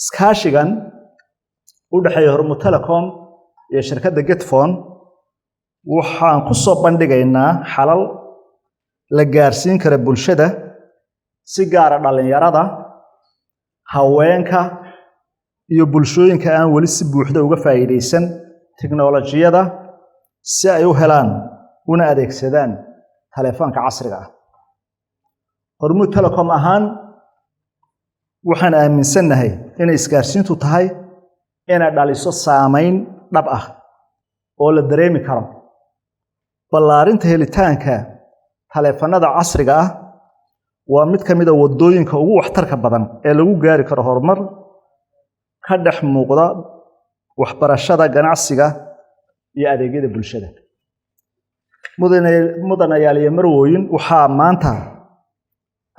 iskaashigan u dhaxeeya Hormuud Telecom iyo shirkadda Getphone waxaan ku soo bandhigaynaa xalal la gaarsiin kara bulshada si gaar ah dhalinyarada, haweenka iyo bulshooyinka aan wali si buuxda uga faa'iideysan tiknoolajiyada si ay u helaan una adeegsadaan taleefanka casriga ah. Hormuud Telecom ahaan waxaan aaminsanahay in isgaarsiintu tahay inay dhaliso saameyn dhab ah oo la dareemi karo. Ballaarinta helitaanka taleefanada casriga ah waa mid ka mid ah wadooyinka ugu waxtarka badan ee lagu gaari karo horumar ka dhex muuqda waxbarashada, ganacsiga iyo adeegyada bulshada. Mudanayaal iyo marwooyin, waxaa maanta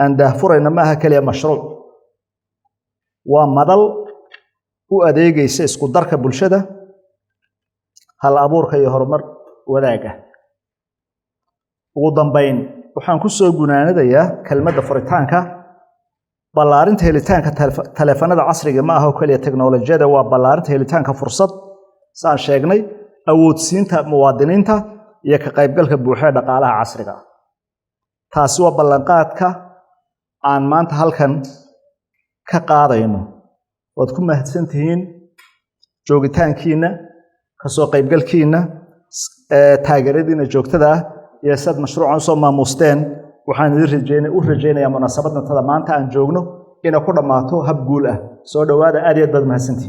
aan daahfurayna maaha kaliya mashruuc, waa madal u adeegaysa isku darka bulshada, hal abuurka iyo horumar wadaaga. Ugu dambeyn, waxaan ku soo gunaanadayaa kelmadda furitaanka. Ballaarinta helitaanka taleefanada casriga ma aha oo kaliya teknoolajiyada, waa ballaarinta helitaanka fursad saan sheegnay, awoodsiinta muwaadiniinta iyo ka qaybgalka buuxa ee dhaqaalaha casriga ah. Taasi waa ballanqaadka aan maanta halkan ka qaadayno. Waad ku mahadsantihiin joogitaankiina, ka soo qaybgalkiina, taageeradiina joogtada ah iyo sad mashruucan soo maamusteen. waxaan idin rajeynayaa munaasabadda maanta aan joogno inay ku dhamaato hab guul ah. Soo dhawaada, aad iyo aad baad mahadsantihiin.